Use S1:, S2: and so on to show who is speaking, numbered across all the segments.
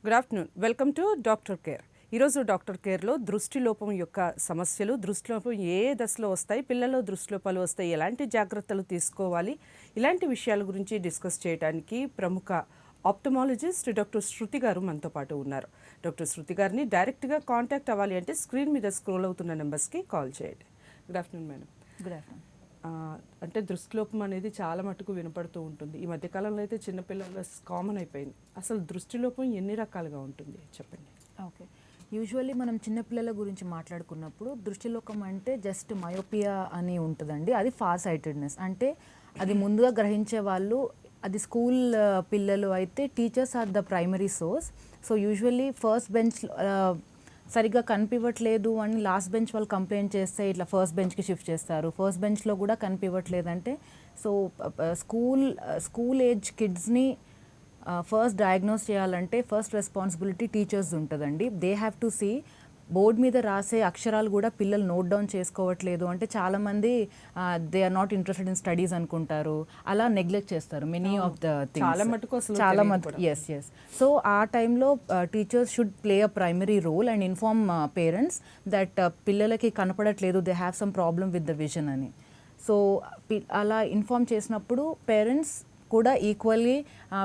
S1: Good afternoon. Welcome to doctor care. ఈరోజు doctor కేర్లో దృష్టిలోపం యొక్క సమస్యలు, దృష్టిలోపం ఏ దశలో వస్తాయి, పిల్లల్లో దృష్టిలోపాలు వస్తాయి, ఎలాంటి జాగ్రత్తలు తీసుకోవాలి, ఇలాంటి విషయాల గురించి డిస్కస్ చేయడానికి ప్రముఖ ఆప్థమాలజిస్ట్ డాక్టర్ శృతి గారు మనతో పాటు ఉన్నారు. డాక్టర్ శృతి గారిని డైరెక్ట్గా కాంటాక్ట్ అవ్వాలి అంటే స్క్రీన్ మీద స్క్రోల్ అవుతున్న నెంబర్స్కి కాల్ చేయండి. Good afternoon madam.
S2: Good afternoon.
S1: అంటే దృష్టిలోపం అనేది చాలా మటుకు వినపడుతూ ఉంటుంది. ఈ మధ్యకాలంలో అయితే చిన్నపిల్లల కామన్ అయిపోయింది. అసలు దృష్టిలోపం ఎన్ని రకాలుగా ఉంటుంది చెప్పండి.
S2: ఓకే, యూజువల్లీ మనం చిన్నపిల్లల గురించి మాట్లాడుకున్నప్పుడు దృష్టిలోకం అంటే జస్ట్ మయోపియా అని ఉంటుందండి. అది ఫార్ సైటెడ్నెస్ అంటే అది ముందుగా గ్రహించే వాళ్ళు. అది స్కూల్ పిల్లలు అయితే teachers are the primary source. So usually first bench సరిగ్గా కనిపించట్లేదు అని లాస్ట్ బెంచ్ వాళ్ళు కంప్లైంట్ చేస్తే ఇట్లా ఫస్ట్ బెంచ్కి షిఫ్ట్ చేస్తారు. ఫస్ట్ బెంచ్లో కూడా కనిపించట్లేదంటే సో స్కూల్ ఏజ్ కిడ్స్ని ఫస్ట్ డయాగ్నోస్ చేయాలంటే ఫస్ట్ రెస్పాన్సిబిలిటీ టీచర్స్ ఉంటుందండి. They have to see board మీద రాసే అక్షరాలు కూడా పిల్లలు నోట్ డౌన్ చేసుకోవట్లేదు అంటే చాలామంది they are not interested in studies అనుకుంటారు, అలా నెగ్లెక్ట్ చేస్తారు మెనీ ఆఫ్ ద థింగ్స్. చాలా మటుకు ఎస్. సో ఆ టైంలో teachers should play a primary role and inform parents that పిల్లలకి కనపడట్లేదు, they have some problem with the vision అని. సో అలా ఇన్ఫార్మ్ చేసినప్పుడు పేరెంట్స్ కూడా ఈక్వల్లీ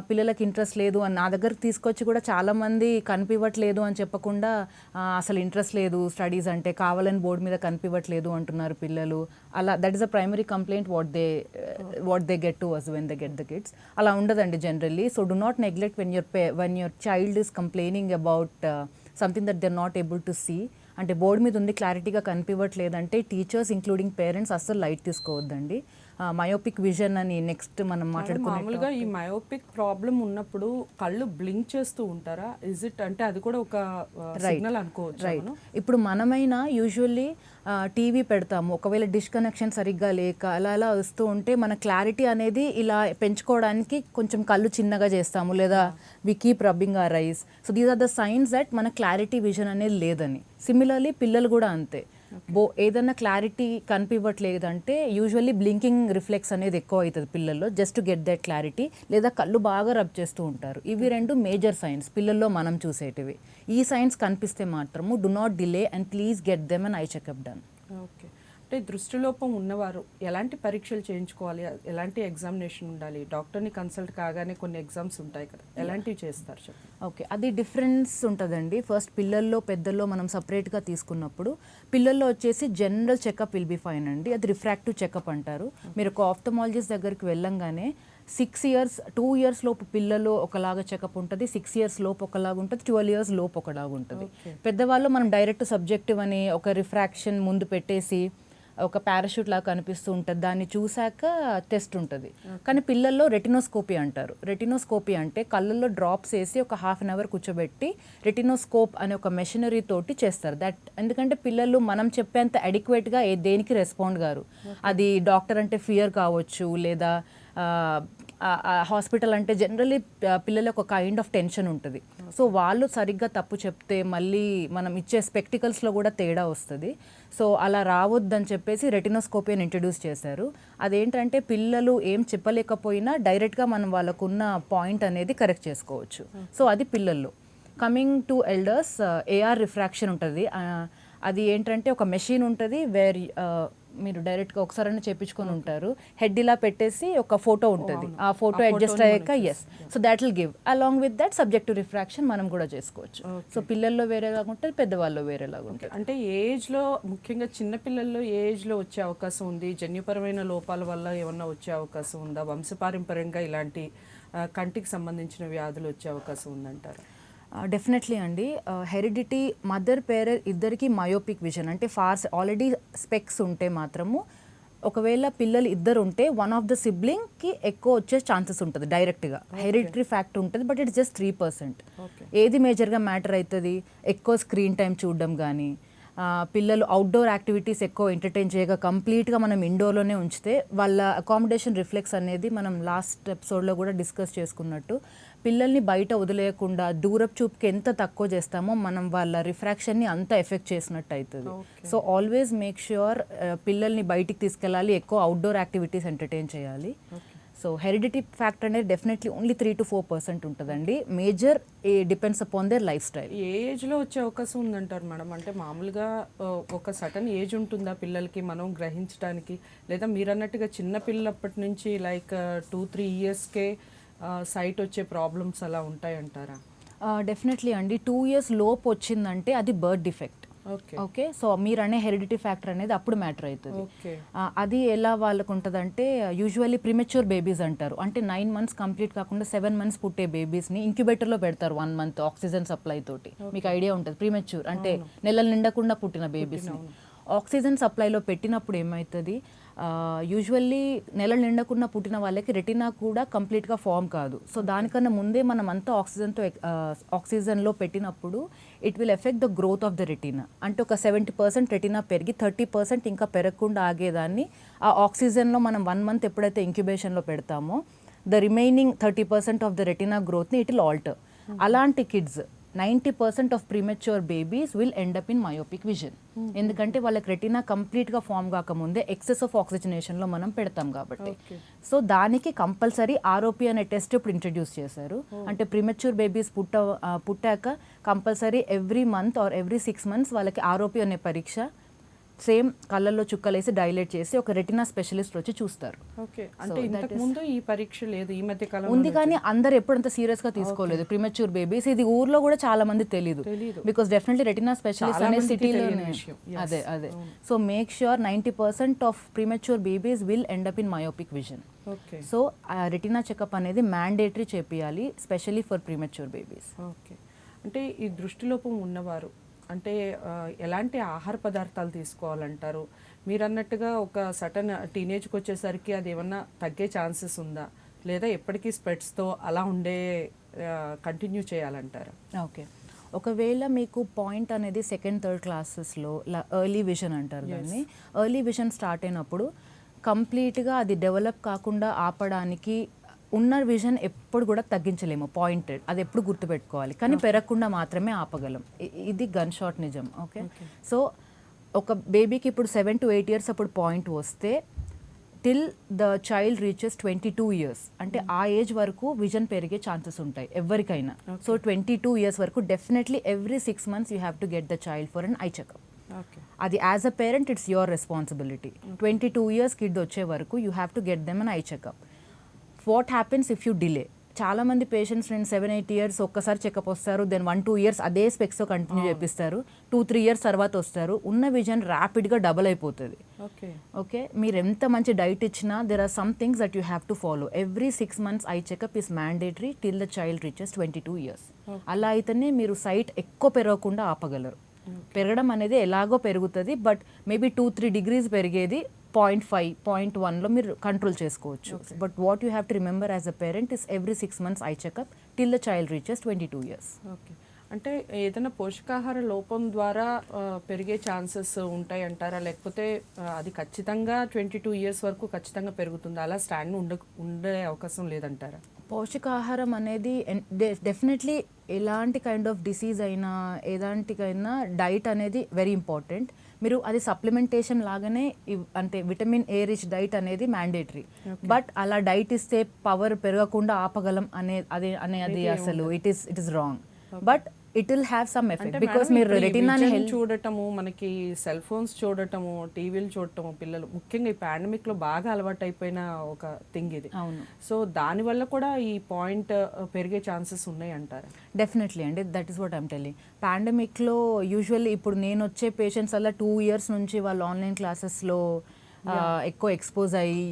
S2: పిల్లలకి ఇంట్రెస్ట్ లేదు అని నా దగ్గరకు తీసుకొచ్చి కూడా చాలామంది కనిపించట్లేదు అని చెప్పకుండా అసలు ఇంట్రెస్ట్ లేదు స్టడీస్ అంటే, కావాలని బోర్డు మీద కనిపించట్లేదు అంటున్నారు పిల్లలు. అలా that is a primary complaint what they get to us when they get the kids. అలా ఉండదండి generally. So do not neglect when your child is complaining about something that they are not able to see. అంటే board మీద ఉంది క్లారిటీగా కనిపించట్లేదంటే teachers including parents అస్సలు light తీసుకోవద్దండి. Myopic vision అని నెక్స్ట్ మనం
S1: మామూలుగా ఈ మయోపిక్ ప్రాబ్లం ఉన్నప్పుడు కళ్ళు బ్లింక్ చేస్తూ ఉంటారా? ఇజ్ ఇట్ అంటే అది కూడా ఒక సిగ్నల్ అనుకోవచ్చు?
S2: రైట్. ఇప్పుడు మనమైనా యూజువల్లీ టీవీ పెడతాము, ఒకవేళ డిష్ కనెక్షన్ సరిగ్గా లేక అలా వస్తూ ఉంటే మన క్లారిటీ అనేది ఇలా పెంచుకోవడానికి కొంచెం కళ్ళు చిన్నగా చేస్తాము, లేదా we keep rubbing our eyes. So these are the signs that మన క్లారిటీ విజన్ అనేది లేదని. సిమిలర్లీ పిల్లలు కూడా అంతే. ఏదన్నా క్లారిటీ కనిపించట్లేదంటే యూజువల్లీ బ్లింకింగ్ రిఫ్లెక్స్ అనేది ఎక్కువ అవుతుంది పిల్లల్లో, just to get that clarity, లేదా కళ్ళు బాగా రబ్ చేస్తూ ఉంటారు. ఇవి రెండు మేజర్ సైన్స్ పిల్లల్లో మనం చూసేటివి. ఈ సైన్స్ కనిపిస్తే మాత్రము do not delay and please get them and eye checkup done.
S1: Okay. అంటే దృష్టిలోపం ఉన్నవారు ఎలాంటి పరీక్షలు చేయించుకోవాలి, ఎలాంటి ఎగ్జామినేషన్ ఉండాలి? డాక్టర్ని కన్సల్ట్ కాగానే కొన్ని ఎగ్జామ్స్ ఉంటాయి కదా, ఎలాంటివి చేస్తారు చెప్పండి.
S2: ఓకే, అది డిఫరెన్స్ ఉంటుందండి. ఫస్ట్ పిల్లల్లో పెద్దల్లో మనం సపరేట్గా తీసుకున్నప్పుడు పిల్లల్లో వచ్చేసి general checkup will be fine అండి. అది రిఫ్రాక్టివ్ చెకప్ అంటారు. మీరు ఒక ఆప్థమాలజిస్ట్ దగ్గరికి వెళ్ళంగానే 6 years 2 years లోపు పిల్లలు ఒకలాగా చెకప్ ఉంటుంది, 6 years లోపు ఒకలాగా ఉంటుంది, 12 years లోపు ఒకలాగా ఉంటుంది. పెద్దవాళ్ళు మనం డైరెక్ట్ సబ్జెక్టివ్ అని ఒక రిఫ్రాక్షన్ ముందు పెట్టేసి ఒక పారాషూట్ లాగా కనిపిస్తూ ఉంటుంది, దాన్ని చూశాక టెస్ట్ ఉంటుంది. కానీ పిల్లల్లో రెటినోస్కోపీ అంటారు. రెటినోస్కోపీ అంటే కళ్ళల్లో డ్రాప్స్ వేసి ఒక 1/2 hour కూర్చోబెట్టి రెటినోస్కోప్ అనే ఒక మెషినరీ తోటి చేస్తారు. దట్ ఎందుకంటే పిల్లలు మనం చెప్పేంత అడిక్వేట్గా దేనికి రెస్పాండ్ గారు. అది డాక్టర్ అంటే ఫియర్ కావచ్చు, లేదా హాస్పిటల్ అంటే జనరల్లీ పిల్లలకు ఒక కైండ్ ఆఫ్ టెన్షన్ ఉంటుంది. సో వాళ్ళు సరిగ్గా తప్పు చెప్తే మళ్ళీ మనం ఇచ్చే స్పెక్టికల్స్లో కూడా తేడా వస్తుంది. సో అలా రావద్దని చెప్పేసి రెటినోస్కోపీ అని ఇంట్రడ్యూస్ చేశారు. అదేంటంటే పిల్లలు ఏం చెప్పలేకపోయినా డైరెక్ట్గా మనం వాళ్ళకున్న పాయింట్ అనేది కరెక్ట్ చేసుకోవచ్చు. సో అది పిల్లల్లో. Coming to elders, AR refraction ఉంటుంది. అది ఏంటంటే ఒక మెషిన్ ఉంటుంది వేర్ మీరు డైరెక్ట్గా ఒకసారైనా చేయించుకొని ఉంటారు. హెడ్ ఇలా పెట్టేసి ఒక ఫోటో ఉంటుంది, ఆ ఫోటో అడ్జస్ట్ అయ్యాక yes, so that will give along with that subjective refraction మనం కూడా చేసుకోవచ్చు. సో పిల్లల్లో వేరేలాగా ఉంటుంది, పెద్దవాళ్ళు వేరేలాగా ఉంటుంది.
S1: అంటే ఏజ్లో ముఖ్యంగా చిన్నపిల్లల్లో ఏజ్లో వచ్చే అవకాశం ఉంది, జన్యుపరమైన లోపాల వల్ల ఏమన్నా వచ్చే అవకాశం ఉందా, వంశపారంపర్యంగా ఇలాంటి కంటికి సంబంధించిన వ్యాధులు వచ్చే అవకాశం ఉందంటారా?
S2: డెఫినెట్లీ అండి. హెరిడిటీ మదర్ పేరెంట్ ఇద్దరికి మయోపిక్ విజన్ అంటే ఆల్రెడీ స్పెక్స్ ఉంటే మాత్రము, ఒకవేళ పిల్లలు ఇద్దరు ఉంటే వన్ ఆఫ్ ద సిబ్లింగ్కి ఎక్కువ వచ్చే ఛాన్సెస్ ఉంటుంది డైరెక్ట్గా. హెరిడిటరీ ఫ్యాక్ట్ ఉంటుంది, బట్ ఇట్స్ జస్ట్ 3%. ఏది మేజర్గా మ్యాటర్ అవుతుంది? ఎక్కువ స్క్రీన్ టైం చూడడం కానీ, పిల్లలు అవుట్డోర్ యాక్టివిటీస్ ఎక్కువ ఎంటర్టైన్ చేయగా కంప్లీట్గా మనం ఇండోర్లోనే ఉంచితే వాళ్ళ అకామిడేషన్ రిఫ్లెక్స్ అనేది మనం లాస్ట్ ఎపిసోడ్లో కూడా డిస్కస్ చేసుకున్నట్టు పిల్లల్ని బయట వదిలేయకుండా దూరపు చూపుకి ఎంత తక్కువ చేస్తామో మనం వాళ్ళ రిఫ్రాక్షన్ని అంత ఎఫెక్ట్ చేసినట్టు అవుతుంది. సో ఆల్వేస్ మేక్ ష్యూర్ పిల్లల్ని బయటికి తీసుకెళ్ళాలి, ఎక్కువ అవుట్డోర్ యాక్టివిటీస్ ఎంటర్టైన్ చేయాలి. సో హెరిడిటీ ఫ్యాక్టర్ అనేది డెఫినెట్లీ ఓన్లీ 3 to 4% ఉంటుందండి. Major depends upon their lifestyle.
S1: ఏ ఏజ్లో వచ్చే అవకాశం ఉందంటారు మేడం? అంటే మామూలుగా ఒక సటన్ ఏజ్ ఉంటుందా పిల్లలకి మనం గ్రహించడానికి, లేదా మీరు అన్నట్టుగా చిన్న పిల్లప్పటి నుంచి లైక్ 2-3 ఇయర్స్కే సైట్ వచ్చే ప్రాబ్లమ్స్ అలా ఉంటాయంటారా?
S2: డెఫినెట్లీ అండి. 2 years లోపు వచ్చిందంటే అది birth defect.
S1: Okay
S2: okay, so మీరు అనే హెరిడిటీ ఫ్యాక్టర్ అనేది అప్పుడు మ్యాటర్ అవుతుంది.
S1: ఓకే
S2: అది ఎలా వాళ్ళకు ఉంటుందంటే యూజువల్లీ ప్రిమెచ్యూర్ బేబీస్ అంటారు. అంటే 9 months కంప్లీట్ కాకుండా 7 months పుట్టే బేబీస్ని ఇంక్యుబేటర్లో పెడతారు 1 month ఆక్సిజన్ సప్లై తోటి. మీకు ఐడియా ఉంటుంది ప్రిమెచ్యూర్ అంటే నెలలు నిండకుండా పుట్టిన బేబీస్ని ఆక్సిజన్ సప్లైలో పెట్టినప్పుడు ఏమవుతుంది, యూజువల్లీ నెలలు నిండకుండా పుట్టిన వాళ్ళకి రెటినా కూడా కంప్లీట్గా ఫామ్ కాదు. సో దానికన్నా ముందే మనం అంతా ఆక్సిజన్లో పెట్టినప్పుడు it will effect the growth of the retina. అంటే ఒక 70% రెటినా పెరిగి 30% ఇంకా పెరగకుండా ఆగేదాన్ని ఆ ఆక్సిజన్లో మనం 1 month ఎప్పుడైతే ఇంక్యుబేషన్లో పెడతామో the remaining 30% of the retina గ్రోత్ని ఇట్ విల్ ఆల్టర్. అలాంటి kids 90% of premature babies will end up in myopic vision. ఎందుకంటే వాళ్ళకి రెటినా కంప్లీట్గా ఫామ్ కాకముందే ఎక్సెస్ ఆఫ్ ఆక్సిజనేషన్లో మనం పెడతాం కాబట్టి. సో దానికి కంపల్సరీ ఆర్ఓపి అనే టెస్ట్ ఇప్పుడు ఇంట్రడ్యూస్ చేశారు. అంటే ప్రీమెచ్యూర్ బేబీస్ పుట్టాక compulsory every month or every 6 months వాళ్ళకి ఆర్ఓపి అనే పరీక్ష సేమ్ కళ్ళల్లో చుక్కలేసి డైలేట్ చేసి ఒక రెటినా స్పెషలిస్ట్ వచ్చి చూస్తారు.
S1: ఓకే, అంటే ఇంతకు ముందు ఈ పరీక్ష లేదు, ఈ మధ్య కాలం
S2: ఉంది, కానీ అందరు ఎప్పుడంత సీరియస్ గా తీసుకోలేదు ప్రీమెచ్యూర్ బేబీస్. ఇది ఊర్లో కూడా చాలా మంది తెలియదు, బికాస్ డెఫినెట్లీ రెటినా స్పెషలిస్ట్ అనే సిటీలోనే. అదే so make sure 90% of premature babies will end up in myopic vision.
S1: Okay,
S2: so retina checkup అనేది మ్యాండేటరీ చేపియాలి, specially for premature babies.
S1: Okay, అంటే ఈ దృష్టిలోపం ఉన్నవారు అంటే ఎలాంటి ఆహార పదార్థాలు తీసుకోవాలంటారు? మీరు అన్నట్టుగా ఒక సటన్ టీనేజ్కి వచ్చేసరికి అది ఏమన్నా తగ్గే ఛాన్సెస్ ఉందా, లేదా ఎప్పటికీ స్పెట్స్తో అలా ఉండే కంటిన్యూ చేయాలంటారా?
S2: ఓకే, ఒకవేళ మీకు పాయింట్ అనేది 2nd, 3rd క్లాసెస్లో ఎర్లీ విజన్ అంటారు దాన్ని. ఎర్లీ విజన్ స్టార్ట్ అయినప్పుడు కంప్లీట్గా అది డెవలప్ కాకుండా ఆపడానికి ఉన్న విజన్ ఎప్పుడు కూడా తగ్గించలేము, పాయింటెడ్, అది ఎప్పుడు గుర్తుపెట్టుకోవాలి, కానీ పెరగకుండా మాత్రమే ఆపగలం. ఇది గన్ షాట్ నిజం. ఓకే, సో ఒక బేబీకి ఇప్పుడు 7 to 8 years అప్పుడు పాయింట్ వస్తే till the child reaches 22 years, అంటే ఆ ఏజ్ వరకు విజన్ పెరిగే ఛాన్సెస్ ఉంటాయి ఎవరికైనా. సో 22 years వరకు definitely every 6 months you have to get the child for an eye checkup. అది as a parent it's your responsibility. 22 years kid వచ్చే వరకు you have to get them an eye checkup. What happens if you delay? చాలా మంది patients నేను 7-8 years ఒక్కసారి checkup వస్తారు, then 1-2 years అదే స్పెక్స్తో continue చేపిస్తారు, 2-3 years తర్వాత వస్తారు, ఉన్న విజన్ ర్యాపిడ్గా డబల్ అయిపోతుంది. ఓకే, మీరు ఎంత మంచి డైట్ ఇచ్చినా there are some things that you have to follow. Every 6 months eye checkup is mandatory till the child reaches 22 years. అలా అయితేనే మీరు సైట్ ఎక్కువ పెరగకుండా ఆపగలరు. పెరగడం అనేది ఎలాగో పెరుగుతుంది, బట్ మేబీ 2-3 degrees పెరిగేది 0.5, 0.1లో మీరు కంట్రోల్ చేసుకోవచ్చు. But what you have to remember as a parent is every 6 months eye checkup till the child reaches 22 years.
S1: Okay, అంటే ఏదైనా పోషకాహార లోపం ద్వారా పెరిగే ఛాన్సెస్ ఉంటాయి అంటారా, లేకపోతే అది ఖచ్చితంగా 22 years వరకు ఖచ్చితంగా పెరుగుతుందా, అలా స్టాండ్ ఉండే అవకాశం లేదంటారా?
S2: పోషకాహారం అనేది డెఫినెట్లీ ఎలాంటి కైండ్ ఆఫ్ డిసీజ్ అయినా ఏదాంటికైనా డైట్ అనేది వెరీ ఇంపార్టెంట్. మీరు అది సప్లిమెంటేషన్ లాగానే అంటే విటమిన్ ఏ రిచ్ డైట్ అనేది మ్యాండేటరీ. బట్ అలా డైట్ ఇస్తే పవర్ పెరగకుండా ఆపగలం అనేది అసలు it is wrong. But it will have some effect because మీరు రెటినాని
S1: చూడటము, మనకి సెల్ ఫోన్స్ చూడటము, టీవీలు చూడటము, పిల్లలు ముఖ్యంగా ఈ పాండమిక్ లో బాగా అలవాటు అయిపోయిన ఒక థింగ్ ఇది.
S2: అవును,
S1: సో దానివల్ల కూడా ఈ పాయింట్ పెరిగే ఛాన్సెస్ ఉన్నాయి అంటారు?
S2: డెఫినెట్లీ అండి, that is what I'm telling. పాండమిక్లో యూజువల్లీ ఇప్పుడు నేను వచ్చే పేషెంట్స్ అలా 2 years నుంచి వాళ్ళు ఆన్లైన్ క్లాసెస్లో ఎక్కువ ఎక్స్పోజ్ అయ్యి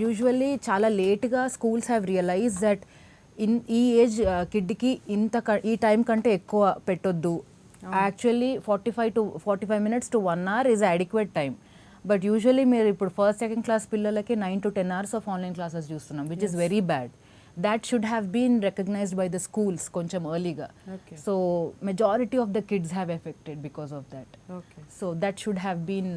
S2: యూజువల్లీ చాలా లేట్గా స్కూల్స్ హ్యావ్ రియలైజ్ దట్ ఈ ఏజ్ కిడ్కి ఈ టైం కంటే ఎక్కువ పెట్టొద్దు. Actually 45 minutes to 1 hour is adequate time. But usually మీరు ఇప్పుడు 1st, 2nd class పిల్లలకి 9 to 10 hours of online classes చూస్తున్నాం, which is very bad. that should have been recognized by the schools కొంచెం earlyగా. So majority of the kids have affected because of that. So that should have been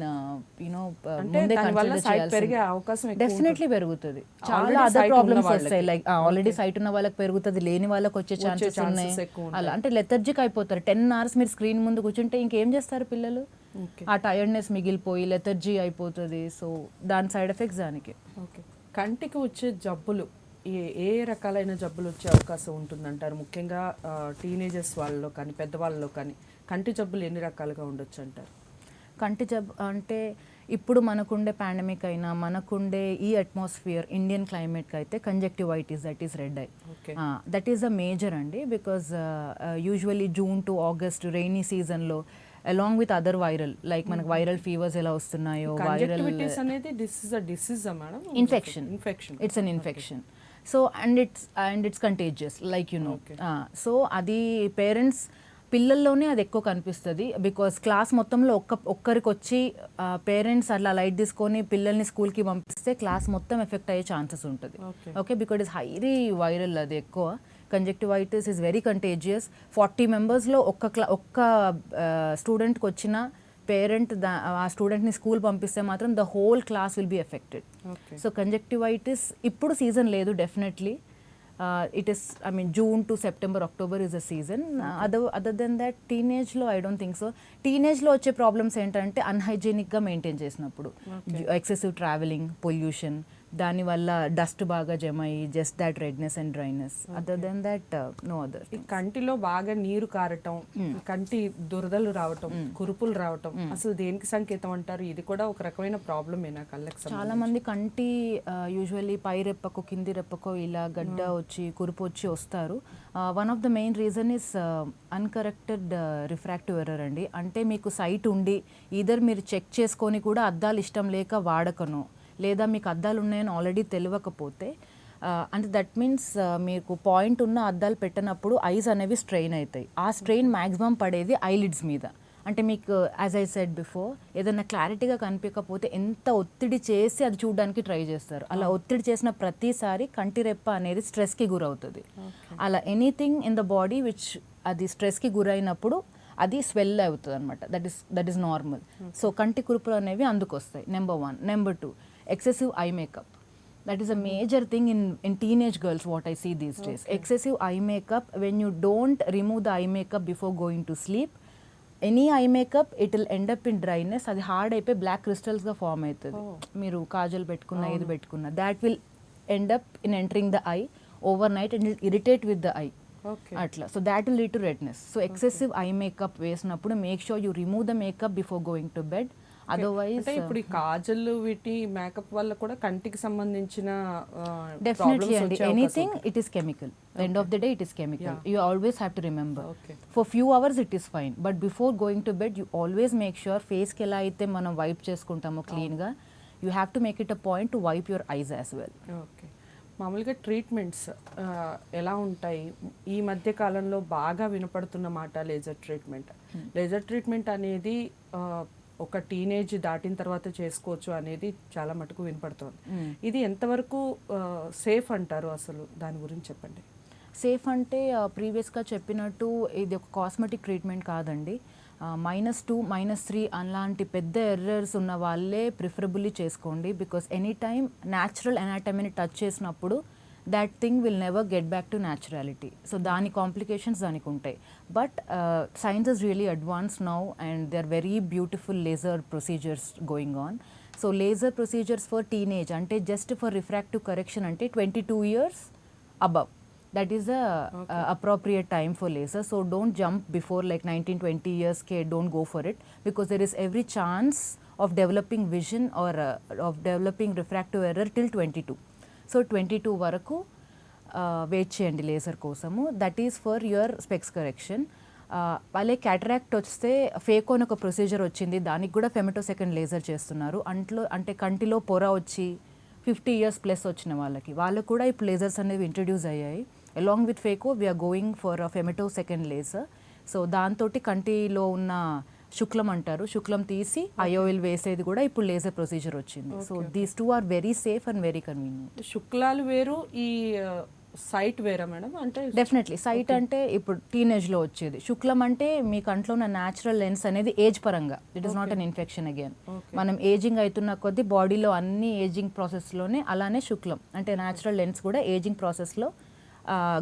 S2: ముందే consider చేయాల్సింది. Definitely పెరుగుతుంది. చాలా other problems వస్తాయి, like already site ఉన్న వాళ్ళకి పెరుగుతుంది, లేని వాళ్ళకి వచ్చే ఛాన్సెస్ ఉన్నాయి. అలా అంటే లెథర్జిక్ అయిపోతారు. 10 hours మీరు స్క్రీన్ ముందు కూర్చుంటే ఇంకేం చేస్తారు పిల్లలు? ఆ టైర్డ్నెస్ మిగిలిపోయి లెథర్జీ అయిపోతుంది. సో దాని సైడ్ ఎఫెక్ట్స్ దానికి.
S1: కంటికి వచ్చే జబ్బులు ఏ రకాలైన జబ్బులు వచ్చే అవకాశం ఉంటుందంటారు? ముఖ్యంగా టీనేజర్స్ వాళ్ళలో కానీ పెద్దవాళ్ళలో కానీ కంటి జబ్బులు ఎన్ని రకాలుగా ఉండొచ్చు అంటారు?
S2: కంటి జబ్బు అంటే ఇప్పుడు మనకుండే పాండమిక్ అయినా మనకుండే ఈ అట్మాస్ఫియర్ ఇండియన్ క్లైమేట్కి అయితే conjunctivitis, that is red eye,
S1: okay.
S2: That is a major అండి. Because usually June to August rainy సీజన్లో along with other viral like మనకు వైరల్ ఫీవర్స్ ఎలా వస్తున్నాయో వైరల్
S1: కంజక్టివిటీస్ అనేది disease madam?
S2: Infection, it's an infection. So and it's contagious like you know. So అది parents పిల్లల్లోనే అది ఎక్కువ కనిపిస్తుంది. బికాస్ క్లాస్ మొత్తంలో ఒక్కరికి వచ్చి పేరెంట్స్ అట్లా లైట్ తీసుకొని పిల్లల్ని స్కూల్కి పంపిస్తే క్లాస్ మొత్తం ఎఫెక్ట్ అయ్యే ఛాన్సెస్ ఉంటుంది. Okay, because it's highly viral, అది ఎక్కువ. Conjunctivitis is very contagious. 40 మెంబర్స్లో ఒక్క స్టూడెంట్కి వచ్చిన పేరెంట్ ఆ స్టూడెంట్ని స్కూల్ పంపిస్తే మాత్రం the whole class will be affected. So conjunctivitis ఇప్పుడు సీజన్ లేదు definitely. It is, I mean, June to September, October is a season. Other than that, teenage-లో I don't think so. Teenage-లో వచ్చే ప్రాబ్లమ్స్ ఏంటంటే అన్హైజీనిక్గా మెయింటైన్ చేసినప్పుడు, ఎక్సెసివ్ ట్రావెలింగ్, పొల్యూషన్, దానివల్ల dust బాగా జమ అయ్యి just that redness and dryness. Other than that no other.
S1: ఈ కంటిలో బాగా నీరు కారటం, కంటి దురదలు రావటం, కురుపులు రావటం అసలు దేనికి సంకేతం అంటారు? ఇది కూడా ఒక రకమైన ప్రాబ్లమేనా కళ్ళకి?
S2: చాలా మంది కంటి యూజువల్లీ పై రెప్పకో కింది రెప్పకో ఇలా గడ్డ వచ్చి కురుపు వచ్చి వస్తారు. One of the main reason is uncorrected refractive error అండి. అంటే మీకు సైట్ ఉండి ఈధర్ మీరు చెక్ చేసుకొని కూడా అద్దాలు ఇష్టం లేక వాడకను, లేదా మీకు అద్దాలు ఉన్నాయని ఆల్రెడీ తెలియకపోతే, అంటే దట్ మీన్స్ మీకు పాయింట్ ఉన్న అద్దాలు పెట్టినప్పుడు ఐస్ అనేవి స్ట్రెయిన్ అవుతాయి. ఆ స్ట్రెయిన్ మ్యాక్సిమం పడేది ఐలిడ్స్ మీద. అంటే మీకు యాజ్ ఐ సెడ్ బిఫోర్, ఏదైనా క్లారిటీగా కనిపించకపోతే ఎంత ఒత్తిడి చేసి అది చూడడానికి ట్రై చేస్తారు. అలా ఒత్తిడి చేసిన ప్రతిసారి కంటి రెప్ప అనేది స్ట్రెస్కి గురవుతుంది. అలా anything in the body which అది స్ట్రెస్కి గురైనప్పుడు అది స్వెల్ అవుతుంది అనమాట. That is normal. సో కంటి కురుపులు అనేవి అందుకు వస్తాయి, number 1. Number 2, excessive eye makeup. That is a major thing in teenage girls, what I see these days. Excessive eye makeup, when you don't remove the eye makeup before going to sleep, any eye makeup, it will end up in dryness. అది hard అయిపోయి black క్రిస్టల్స్గా form అవుతుంది. మీరు కాజల్ పెట్టుకున్న ఇది పెట్టుకున్న that will end up in entering the eye overnight and it will irritate with the eye. అట్లా. So that will lead to redness. So excessive eye makeup వేసినప్పుడు make sure you remove the makeup before going to bed. Otherwise
S1: ఇప్పుడు ఈ కాజల్ వీటి makeup వల్ల కూడా కంటికి సంబంధించిన
S2: definitely అండి. Anything it is chemical. End of the day it is chemical. You always have to remember. For few hours it is fine, but before going to bed you always make sure ఫేస్కి ఎలా అయితే మనం wipe చేసుకుంటామో క్లీన్గా, you have to make it a point to wipe your eyes as well.
S1: Okay. మామూలుగా treatments ఎలా ఉంటాయి? ఈ మధ్య కాలంలో బాగా వినపడుతున్న మాట లేజర్ ట్రీట్మెంట్. లేజర్ ట్రీట్మెంట్ అనేది ఒక టీనేజ్ దాటిన తర్వాత చేసుకోవచ్చు అనేది చాలా మటుకు వినపడుతుంది. ఇది ఎంతవరకు సేఫ్ అంటారు? అసలు దాని గురించి చెప్పండి.
S2: సేఫ్ అంటే ప్రీవియస్గా చెప్పినట్టు ఇది ఒక కాస్మెటిక్ ట్రీట్మెంట్ కాదండి. -2, -3 అలాంటి పెద్ద ఎర్రర్స్ ఉన్న వాళ్ళే ప్రిఫరబుల్లీ చేసుకోండి. బికాస్ ఎనీ టైమ్ న్యాచురల్ ఎనాటమీని టచ్ చేసినప్పుడు that thing will never get back to naturality. So దాని కాంప్లికేషన్స్ దానికి ఉంటాయి. But science is really advanced now and there are very beautiful laser procedures going on. So laser procedures for teenage అంటే just for refractive correction అంటే 22 years above. That is the appropriate time for laser. So don't jump before like 19-20 years kid, don't go for it because there is every chance of developing vision or of developing refractive error till 22. So 22 వరకు wait చేయండి laser కోసము. That is for your specs correction. వాళ్ళే cataract వస్తే ఫేకో అని ఒక procedure వచ్చింది, దానికి కూడా ఫెమిటోసెకండ్ లేజర్ చేస్తున్నారు. అంటే కంటిలో పొర వచ్చి 50 years ప్లస్ వచ్చిన వాళ్ళకు కూడా ఇప్పుడు లేజర్స్ అనేవి ఇంట్రడ్యూస్ అయ్యాయి. Along with ఫేకో we are going for ఫెమిటోసెకండ్ laser. So దాంతో కంటిలో ఉన్న శుక్లం అంటారు, శుక్లం తీసి ఐఓఎల్ వేసేది కూడా ఇప్పుడు లేజర్ ప్రొసీజర్ వచ్చింది. So these 2 are very safe and very convenient.
S1: శుక్లాలు వేరు, ఈ సైట్ వేరా మేడం? అంటే
S2: డెఫినెట్లీ సైట్ అంటే ఇప్పుడు టీనేజ్లో వచ్చేది. శుక్లం అంటే మీ కంట్లో ఉన్న న్యాచురల్ లెన్స్ అనేది ఏజ్ పరంగా, it is not an infection again. మనం ఏజింగ్ అవుతున్న కొద్దీ బాడీలో అన్ని ఏజింగ్ ప్రాసెస్లోనే అలానే శుక్లం అంటే న్యాచురల్ లెన్స్ కూడా ఏజింగ్ ప్రాసెస్లో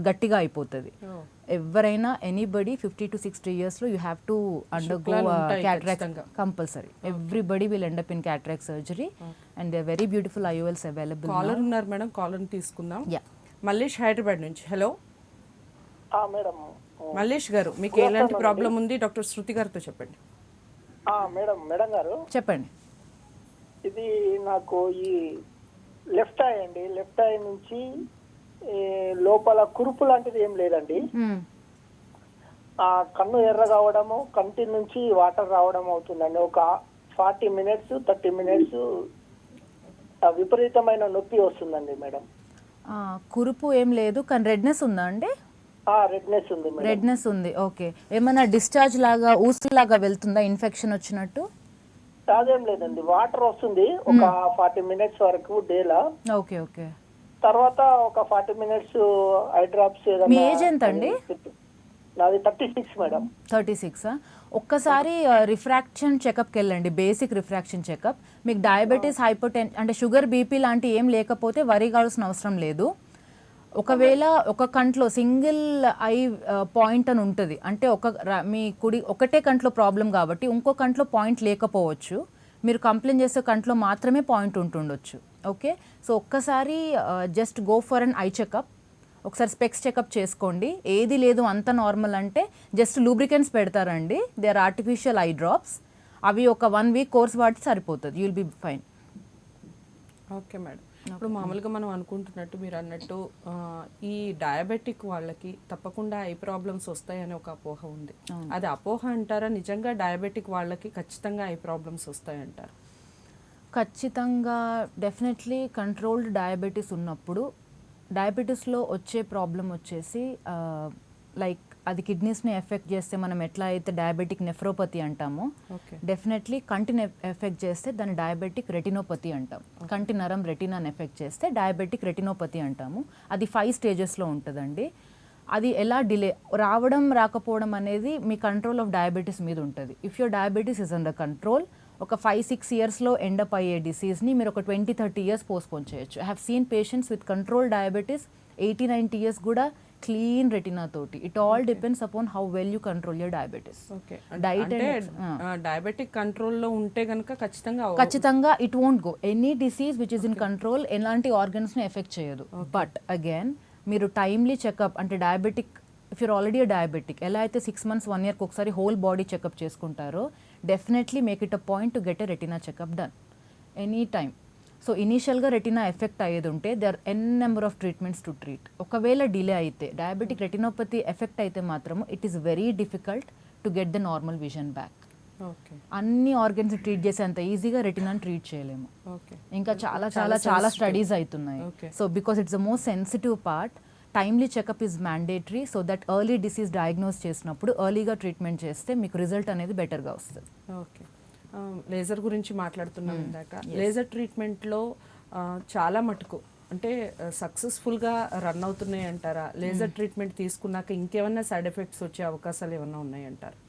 S2: గట్టిగా అయిపోతుంది. ఎవరైనా ఎనీబడి 50 to 60 yearsలో you have to undergo cataract compulsory. Everybody will end up in cataract surgery and they very beautiful IOLs available.
S1: Caller ఉన్నారు మేడం, కాలర్ని తీసుకుందాం. మల్లేష్ హైదరాబాద్ నుంచి. Hello
S3: madam.
S1: మల్లేష్ గారు, మీకు ఎలాంటి ప్రాబ్లం ఉంది డాక్టర్ శృతి గారితో చెప్పండి.
S3: మేడం గారు
S2: చెప్పండి.
S3: ఇది నాకు ఈ లెఫ్ట్ ఐ అండి, లెఫ్ట్ ఐ నుంచి లోపల కురుపు లాంటిది ఏం లేదండి. కన్ను ఎర్ర కావడము, కంటి నుంచి వాటర్ రావడం అవుతుందండి. ఒక 40 minutes 30 minutes విపరీతమైన నొప్పి వస్తుందండి మేడం.
S2: కురుపు ఏం లేదు, కానీ రెడ్నెస్ ఉందా అండి?
S3: రెడ్నెస్ ఉంది మేడం.
S2: రెడ్నెస్ ఉంది, ఓకే. ఏమైనా డిశ్చార్జ్ లాగా ఊసులాగా వెళ్తుందా, ఇన్ఫెక్షన్ వచ్చినట్టు?
S3: అదేం లేదండి, వాటర్ వస్తుంది ఒక 40 minutes వరకు డేలా.
S2: Okay okay.
S3: తర్వాత ఒక 40 minutes ఐ డ్రాప్స్.
S2: మీ ఏజ్ ఎంత అండి?
S3: నాది 36 మేడం.
S2: 36. ఒక్కసారి రిఫ్రాక్షన్ చెకప్కి వెళ్ళండి, బేసిక్ రిఫ్రాక్షన్ చెకప్. మీకు డయాబెటీస్, హైపర్టెన్షన్ అంటే షుగర్, బీపీ లాంటి ఏం లేకపోతే వరి కావాల్సిన అవసరం లేదు. ఒకవేళ ఒక కంట్లో సింగిల్ ఐ పాయింట్ అని ఉంటుంది, అంటే మీ ఒకటే కంట్లో ప్రాబ్లం కాబట్టి ఇంకో కంట్లో పాయింట్ లేకపోవచ్చు. మీరు కంప్లైంట్ చేసే కంట్లో మాత్రమే పాయింట్ ఉంటుండొచ్చు. ఓకే, సో ఒక్కసారి just go for an eye checkup. ఒకసారి స్పెక్స్ చెకప్ చేసుకోండి. ఏది లేదు అంత నార్మల్ అంటే జస్ట్ లూబ్రికెంట్స్ పెడతారండి, they are artificial eye drops. అవి ఒక 1 week కోర్స్ వాడితే సరిపోతుంది, you will be fine.
S1: Okay madam. ఇప్పుడు మామూలుగా మనం అనుకుంటున్నట్టు మీరు అన్నట్టు ఈ డయాబెటిక్ వాళ్ళకి తప్పకుండా ఐ ప్రాబ్లమ్స్ వస్తాయని ఒక అపోహ ఉంది. అది అపోహ అంటారా, నిజంగా డయాబెటిక్ వాళ్ళకి ఖచ్చితంగా ఐ ప్రాబ్లమ్స్ వస్తాయంటారు?
S2: ఖచ్చితంగా, డెఫినెట్లీ కంట్రోల్డ్ డయాబెటీస్ ఉన్నప్పుడు డయాబెటీస్లో వచ్చే ప్రాబ్లం వచ్చేసి లైక్ అది కిడ్నీస్ని ఎఫెక్ట్ చేస్తే మనం ఎట్లా అయితే డయాబెటిక్ నెఫ్రోపతి అంటామో, డెఫినెట్లీ కంటిని ఎఫెక్ట్ చేస్తే దాన్ని డయాబెటిక్ రెటినోపతి అంటాం. కంటి నరం రెటినాని ఎఫెక్ట్ చేస్తే డయాబెటిక్ రెటినోపతి అంటాము. అది 5 stagesలో ఉంటుందండి. అది ఎలా డిలే రావడం రాకపోవడం అనేది మీ కంట్రోల్ ఆఫ్ డయాబెటీస్ మీద ఉంటుంది. If your diabetes is under control, ఒక 5-6 yearsలో ఎండప్ అయ్యే డిసీజ్ని మీరు ఒక 20-30 years పోస్ట్పోన్ చేయొచ్చు. I have scene patients with control diabetes 80-90 years కూడా క్లీన్ రెటినా తోటి. It all depends upon how well you control your diabetes. Diet
S1: diabetic కంట్రోల్లో ఉంటే కనుక
S2: ఖచ్చితంగా it won't go. Any disease which is in control ఎలాంటి ఆర్గన్స్ని effect చేయదు. But again మీరు timely checkup, అంటే diabetic if you're already diabetic ఎలా అయితే 6 months 1 yearకి ఒకసారి హోల్ బాడీ చెకప్ చేసుకుంటారో, definitely make it a point to get a retina checkup done any time. So ఇనీషియల్గా retina affect అయ్యేది ఉంటే there n number of treatments to treat. ఒకవేళ delay అయితే, diabetic retinopathy affect అయితే మాత్రం it is very difficult to get the normal vision back. అన్ని organs treat చేసే అంత ఈజీగా రెటినాని ట్రీట్ చేయలేము. ఇంకా చాలా చాలా చాలా స్టడీస్ అవుతున్నాయి. So because it's the most sensitive part, timely checkup is mandatory. So that early disease diagnose చేసినప్పుడు ఎర్లీగా ట్రీట్మెంట్ చేస్తే మీకు రిజల్ట్ అనేది బెటర్గా వస్తుంది.
S1: ఓకే, లేజర్ గురించి మాట్లాడుతున్నాం ఇందాక. లేజర్ ట్రీట్మెంట్లో చాలా మటుకు అంటే సక్సెస్ఫుల్గా రన్ అవుతున్నాయి అంటారా? లేజర్ ట్రీట్మెంట్ తీసుకున్నాక ఇంకేమన్నా సైడ్ ఎఫెక్ట్స్ వచ్చే అవకాశాలు ఏమన్నా ఉన్నాయంటారు?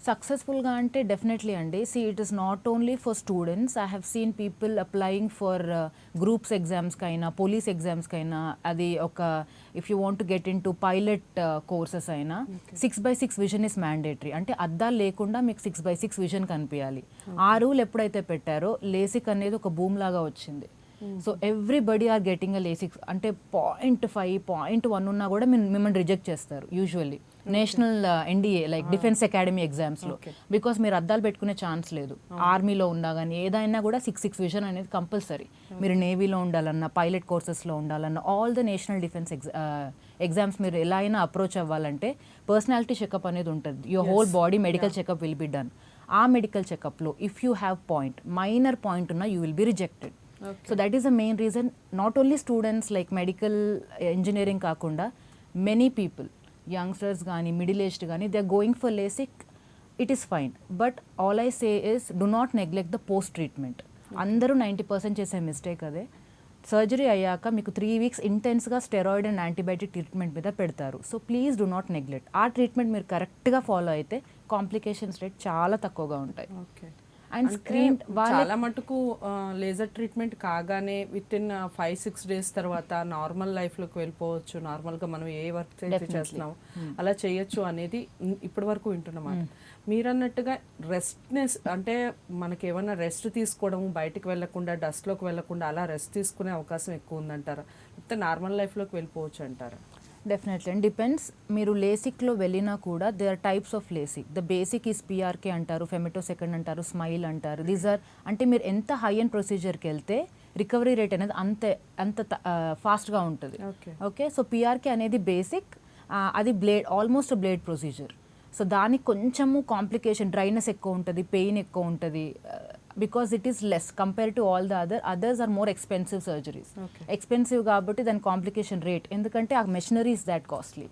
S2: సక్సెస్ఫుల్గా అంటే డెఫినెట్లీ అండి. It is not only for students. I have seen people applying for groups ఎగ్జామ్స్కైనా, పోలీస్ ఎగ్జామ్స్కైనా, అది ఒక if you want to get in to pilot courses అయినా 6/6 విజన్ ఇస్ మ్యాండేటరీ. అంటే అద్దాలు లేకుండా మీకు 6/6 విజన్ కనిపించాలి. ఆ రూల్ ఎప్పుడైతే పెట్టారో లేసిక్ అనేది ఒక భూమి లాగా వచ్చింది. So everybody are getting a LASIK. అంటే 0.5 0.1 ఉన్నా కూడా మిమ్మల్ని రిజెక్ట్ చేస్తారు usually national NDA like defence academy ఎగ్జామ్స్లో. బికాస్ మీరు అద్దాలు పెట్టుకునే ఛాన్స్ లేదు. ఆర్మీలో ఉన్నా కానీ ఏదైనా కూడా 6/6 విజన్ అనేది కంపల్సరీ. మీరు నేవీలో ఉండాలన్నా, పైలట్ కోర్సెస్లో ఉండాలన్నా, all the national defence exams మీరు ఎలా అయినా అప్రోచ్ అవ్వాలంటే పర్సనాలిటీ చెకప్ అనేది ఉంటుంది. Your whole body medical checkup will be done. ఆ మెడికల్ చెకప్లో if you have minor point ఉన్నా you will be rejected. So that is the main reason. Not only students like medical engineering కాకుండా many people, youngsters కానీ middle aged కానీ, they are going for LASIK. It is fine, but all I say is do not neglect the post treatment. అందరూ 90% చేసే mistake అదే. Surgery అయ్యాక మీకు 3 weeks ఇంటెన్స్గా steroid and antibiotic treatment మీద పెడతారు. So please do not neglect. ఆ treatment మీరు కరెక్ట్గా ఫాలో అయితే కాంప్లికేషన్స్ రేట్ చాలా తక్కువగా ఉంటాయి. అండ్ స్క్రీన్
S1: చాలా మటుకు లేజర్ ట్రీట్మెంట్ కాగానే విత్ ఇన్ 5-6 డేస్ తర్వాత నార్మల్ లైఫ్లోకి వెళ్ళిపోవచ్చు, నార్మల్గా మనం ఏ వర్క్ అయితే చేస్తున్నాం అలా చేయొచ్చు అనేది ఇప్పటి వరకు వింటున్నమాట. మీరు అన్నట్టుగా రెస్ట్నెస్ అంటే మనకి ఏమైనా రెస్ట్ తీసుకోవడం, బయటకు వెళ్లకుండా డస్ట్లోకి వెళ్లకుండా అలా రెస్ట్ తీసుకునే అవకాశం ఎక్కువ ఉందంటారా, లేకపోతే నార్మల్ లైఫ్లోకి వెళ్ళిపోవచ్చు అంటారా?
S2: Definitely and depends. మీరు లేసిక్లో వెళ్ళినా కూడా they are types of LASIK. The basic is PRK అంటారు, ఫెమిటోసెకండ్ అంటారు, స్మైల్ అంటారు. దీస్ ఆర్ అంటే మీరు ఎంత హై అండ్ ప్రొసీజర్కి వెళ్తే రికవరీ రేట్ అనేది అంత ఫాస్ట్గా ఉంటుంది. ఓకే, సో పిఆర్కే అనేది బేసిక్, అది ఆల్మోస్ట్ బ్లేడ్ ప్రొసీజర్. సో దానికి కొంచెము కాంప్లికేషన్, డ్రైనెస్ ఎక్కువ ఉంటుంది, పెయిన్ ఎక్కువ ఉంటుంది, because it is less compare to all the others are more expensive surgeries. Expensive కాబట్టి దాని కాంప్లికేషన్ రేట్, ఎందుకంటే ఆ machinery is that costly,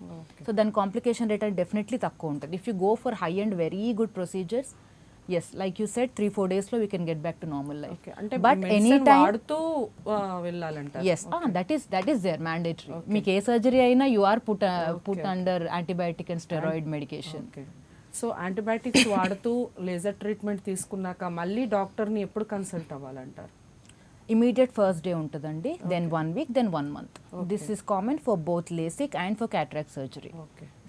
S2: so దాని కాంప్లికేషన్ రేట్ అనేది డెఫినెట్లీ తక్కువ ఉంటుంది. If you go for high and very good procedures, yes like you said 3-4 డేస్లో we can get back to normal life. But any time
S1: వాడుతూ వెళ్ళాలంటారు.
S2: Yes, that is their mandatory. మీకు ఏ surgery అయినా you are put under antibiotic and steroid medication.
S1: So antibiotics వాడుతూ laser treatment తీసుకున్నాక మళ్ళీ డాక్టర్ని ఎప్పుడు కన్సల్ట్ అవ్వాలంటారు?
S2: ఇమీడియట్ ఫస్ట్ డే ఉంటుందండి, then 1 week, then 1 month. This is common for both LASIK and for cataract surgery.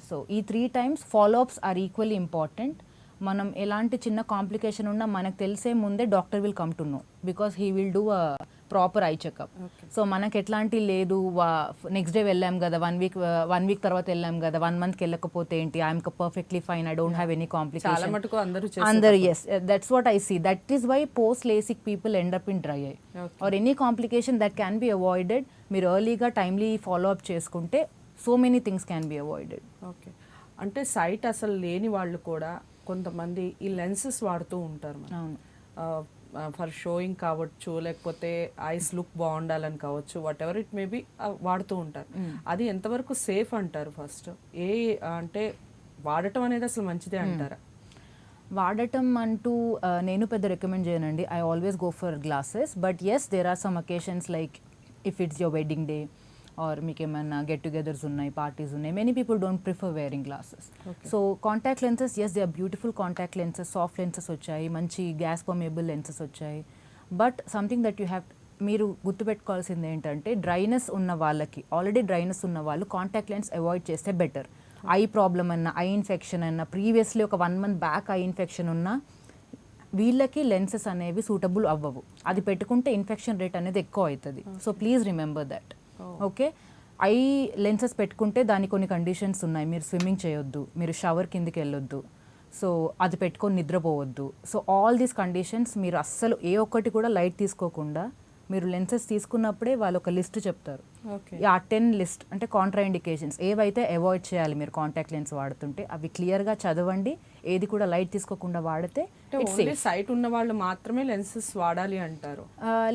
S2: So ఈ 3 times follow ups are equally important. మనం ఎలాంటి చిన్న కాంప్లికేషన్ ఉన్నా మనకు తెలిసే ముందే doctor will come to know, because he will do a proper eye checkup. So మనకి ఎట్లాంటి లేదు, నెక్స్ట్ డే వెళ్ళాం కదా, 1 week తర్వాత వెళ్ళాం కదా, 1 monthకి వెళ్ళకపోతే ఏంటి, I'm perfectly fine, I don't have any complication. అందరు yes, that's what I see. That is why post LASIK people end up in dry eye or any complication that can be avoided. మీరు ఎర్లీగా timely follow up చేసుకుంటే so many things can be avoided.
S1: Okay, అంటే sight అసలు లేని వాళ్ళు కూడా కొంతమంది ఈ లెన్సెస్ వాడుతూ ఉంటారు. ఫర్ షోయింగ్ కావచ్చు, లేకపోతే ఐస్ లుక్ బాగుండాలని కావచ్చు, what ever it may be వాడుతూ ఉంటారు. అది ఎంతవరకు సేఫ్ అంటారు? ఫస్ట్ అంటే వాడటం అనేది అసలు మంచిదే అంటారా?
S2: వాడటం అంటూ నేను పెద్ద రికమెండ్ చేయనండి. I always go for glasses. But yes, there are some occasions like if it's your wedding day or మీకు ఏమైనా గెట్ టుగెదర్స్ ఉన్నాయి, పార్టీస్ ఉన్నాయి, many people don't prefer wearing glasses. So contact lenses, yes they are beautiful contact lenses, soft lenses వచ్చాయి, మంచి gas permeable lenses వచ్చాయి. But something that you have, మీరు గుర్తుపెట్టుకోవాల్సింది ఏంటంటే డ్రైనెస్ ఉన్న వాళ్ళకి, ఆల్రెడీ డ్రైనెస్ ఉన్న వాళ్ళు కాంటాక్ట్ లెన్స్ అవాయిడ్ చేస్తే బెటర్. ఐ ప్రాబ్లమ్ అన్నా, ఐ ఇన్ఫెక్షన్ అన్నా, ప్రీవియస్లీ ఒక 1 month బ్యాక్ ఐ ఇన్ఫెక్షన్ ఉన్నా వీళ్ళకి లెన్సెస్ అనేవి సూటబుల్ అవ్వవు. అది పెట్టుకుంటే ఇన్ఫెక్షన్ రేట్ అనేది ఎక్కువ అవుతుంది. So please remember that. Okay, I lenses పెట్టుకుంటే దానికి కొన్ని కండిషన్స్ ఉన్నాయి. మీరు స్విమ్మింగ్ చేయొద్దు, మీరు షవర్ కిందికి వెళ్ళొద్దు, సో అది పెట్టుకొని నిద్రపోవద్దు. సో ఆల్ దీస్ కండిషన్స్ మీరు అస్సలు ఏ ఒక్కటి కూడా లైట్ తీసుకోకుండా, మీరు లెన్సెస్ తీసుకున్నప్పుడే వాళ్ళు ఒక లిస్ట్ చెప్తారు. ఆ 10 లిస్ట్ అంటే కాంట్రాఇండికేషన్స్ ఏవైతే అవాయిడ్ చేయాలి మీరు కాంటాక్ట్ లెన్స్ వాడుతుంటే, అవి క్లియర్గా చదవండి. ఏది కూడా లైట్ తీసుకోకుండా వాడితే
S1: సైట్ ఉన్న వాళ్ళు మాత్రమే లెన్సెస్ వాడాలి అంటారు?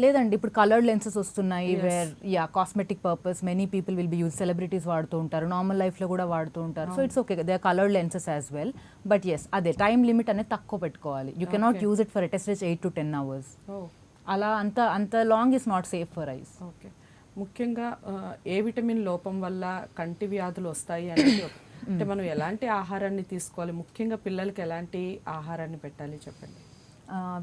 S2: లేదండి, ఇప్పుడు కలర్డ్ లెన్సెస్ వస్తున్నాయి where cosmetic purpose many people will be use. Celebrities వాడుతూ ఉంటారు, నార్మల్ లైఫ్లో కూడా వాడుతూ ఉంటారు. So it's okay, they are coloured lenses as well. But yes, అదే టైం లిమిట్ అనేది తక్కువ పెట్టుకోవాలి. You cannot use it for at least 8 to 10 hours. అలా అంత long is not safe for eyes.
S1: Okay, ముఖ్యంగా ఏ విటమిన్ లోపం వల్ల కంటి వ్యాధులు వస్తాయి అనేది అంటే మనం ఎలాంటి ఆహారాన్ని తీసుకోవాలి, ముఖ్యంగా పిల్లలకి ఎలాంటి ఆహారాన్ని పెట్టాలి చెప్పండి?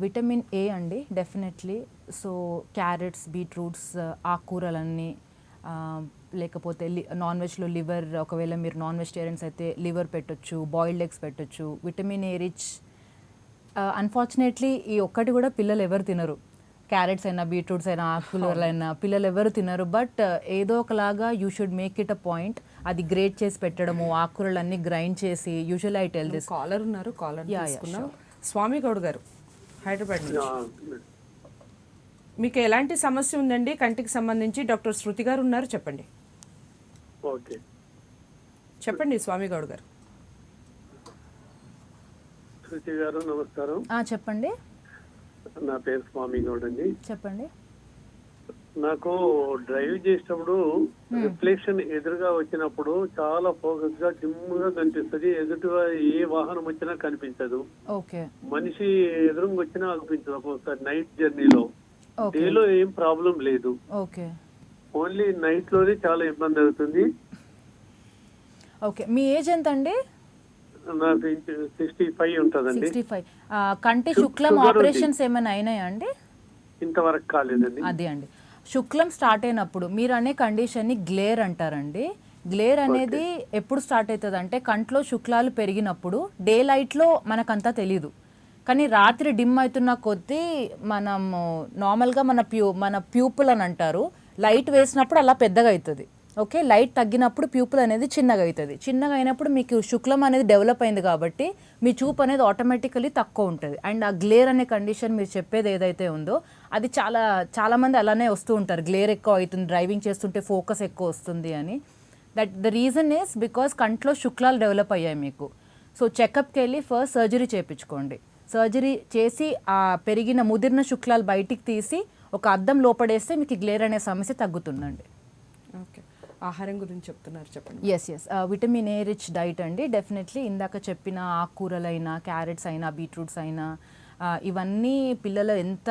S2: విటమిన్ ఏ అండి, డెఫినెట్లీ. సో క్యారెట్స్, బీట్రూట్స్, ఆకుకూరలన్నీ, లేకపోతే నాన్ వెజ్లో లివర్, ఒకవేళ మీరు నాన్ వెజిటేరియన్స్ అయితే లివర్ పెట్టొచ్చు, బాయిల్డ్ ఎగ్స్ పెట్టొచ్చు. Vitamin A rich. అన్ఫార్చునేట్లీ ఈ ఒక్కటి కూడా పిల్లలు ఎవరు తినరు. క్యారెట్స్ అయినా, బీట్రూట్స్ అయినా, ఆకుకూరలు అయినా పిల్లలు ఎవరు తినరు. బట్ ఏదో ఒకలాగా you should make it a point. అది గ్రేట్ చేసి పెట్టడము, ఆకుకూరలు అన్ని గ్రైండ్ చేసి, usually I tell this.
S1: Caller ఉన్నారు, కాలర్ తీసుకున్నాం. స్వామి గౌడ్ గారు, హైదరాబాద్ నుంచి. మీకు ఎలాంటి సమస్య ఉందండి కంటికి సంబంధించి? డాక్టర్ శృతి గారు ఉన్నారు, చెప్పండి.
S4: ఓకే,
S1: చెప్పండి స్వామి గౌడ్ గారు.
S4: శృతి గారు నమస్కారం.
S2: చెప్పండి.
S4: నా పేరు స్వామి గౌడ్ అండి.
S2: చెప్పండి.
S4: నాకు డ్రైవ్ చేసేటప్పుడు రిఫ్లెక్షన్ ఎదురుగా వచ్చినప్పుడు చాలా ఫోకస్ గా డిమ్ గా కనిపిస్తుంది. ఎదుటిగా ఏ వాహనం వచ్చినా కనిపించదు.
S2: ఓకే,
S4: మనిషి ఎదురుగా వచ్చినా కనిపించదు. ఒక్కొక్కసారి నైట్ జర్నీలో, డేలో ఏం ప్రాబ్లం లేదు.
S2: ఓకే,
S4: ఓన్లీ నైట్ లోనే చాలా ఇబ్బంది అవుతుంది.
S2: ఓకే. మీ ఏజ్ ఎంత అండి?
S4: నాకు 65 ఉంటుందండి.
S2: 65. కంటి శుక్లం
S4: షుగర్ ఉంది.
S2: ఆపరేషన్స్ ఏమైనా అయినాయా అండి?
S4: ఇంతవరకు కాలేదండి.
S2: అదే అండి, శుక్లం స్టార్ట్ అయినప్పుడు మీరు అనే కండిషన్ని గ్లేర్ అంటారండి. గ్లేర్ అనేది ఎప్పుడు స్టార్ట్ అవుతుంది అంటే కంట్లో శుక్లాలు పెరిగినప్పుడు డే లైట్లో మనకంతా తెలీదు, కానీ రాత్రి డిమ్ అవుతున్న కొద్దీ మనము నార్మల్గా మన ప్యూపుల్ అని అంటారు, లైట్ వేసినప్పుడు అలా పెద్దగా అవుతుంది. ఓకే, లైట్ తగ్గినప్పుడు ప్యూపుల్ అనేది చిన్నగా అవుతుంది. చిన్నగా అయినప్పుడు మీకు శుక్లం అనేది డెవలప్ అయింది కాబట్టి మీ చూపు అనేది ఆటోమేటికలీ తక్కువ ఉంటుంది. అండ్ ఆ గ్లేర్ అనే కండిషన్ మీరు చెప్పేది ఏదైతే ఉందో అది చాలామంది అలానే వస్తూ ఉంటారు, గ్లేర్ ఎక్కువ అవుతుంది, డ్రైవింగ్ చేస్తుంటే ఫోకస్ ఎక్కువ వస్తుంది అని. ద రీజన్ ఈస్ బికాస్ కంట్లో శుక్లాలు డెవలప్ అయ్యాయి మీకు. సో చెకప్కి వెళ్ళి ఫస్ట్ సర్జరీ చేయించుకోండి. సర్జరీ చేసి ఆ పెరిగిన ముదిరిన శుక్లాలు బయటికి తీసి ఒక అద్దం లోపడేస్తే మీకు గ్లేర్ అనే సమస్య తగ్గుతుందండి.
S1: ఓకే, ఆహారం గురించి చెప్తున్నారు, చెప్పండి.
S2: Yes vitamin A rich diet అండి. డెఫినెట్లీ ఇందాక చెప్పిన ఆకుకూరలైనా, క్యారెట్స్ అయినా, బీట్రూట్స్ అయినా ఇవన్నీ పిల్లలు ఎంత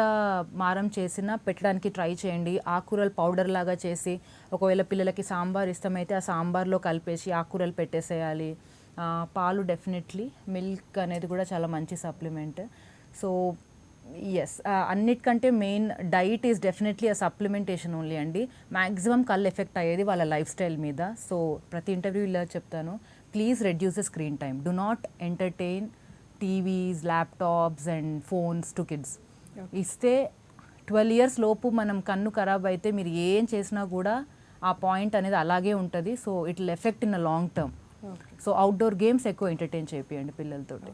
S2: మారం చేసినా పెట్టడానికి ట్రై చేయండి. ఆకుకూరలు పౌడర్ లాగా చేసి ఒకవేళ పిల్లలకి సాంబార్ ఇష్టమైతే ఆ సాంబార్లో కలిపేసి ఆకుకూరలు పెట్టేసేయాలి. పాలు డెఫినెట్లీ, మిల్క్ అనేది కూడా చాలా మంచి సప్లిమెంట్. సో ఎస్, అన్నిటికంటే మెయిన్ డైట్ ఈజ్ డెఫినెట్లీ ఆ సప్లిమెంటేషన్ ఓన్లీ అండి. మ్యాక్సిమం కళ్ళు ఎఫెక్ట్ అయ్యేది వాళ్ళ లైఫ్ స్టైల్ మీద. సో ప్రతి ఇంటర్వ్యూ ఇలా చెప్తాను, please reduce the screen time, do not entertain TVs, laptops and phones to kids. ఇస్తే 12 years లోపు మనం కన్ను ఖరాబ్ అయితే మీరు ఏం చేసినా కూడా ఆ పాయింట్ అనేది అలాగే ఉంటుంది. So it will effect in a long term. So outdoor games ఎక్కువ ఎంటర్టైన్ చేయండి పిల్లలతోటి.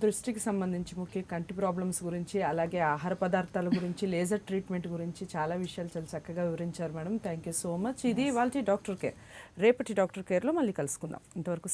S1: దృష్టికి సంబంధించి ముఖ్య కంటి ప్రాబ్లమ్స్ గురించి, అలాగే ఆహార పదార్థాల గురించి, లేజర్ ట్రీట్మెంట్ గురించి చాలా విషయాలు చాలా చక్కగా వివరించారు madam. Thank you so much. ఇది వాళ్ళ డాక్టర్ కేర్. రేపటి డాక్టర్ కేర్లో మళ్ళీ కలుసుకుందాం. ఇంతవరకు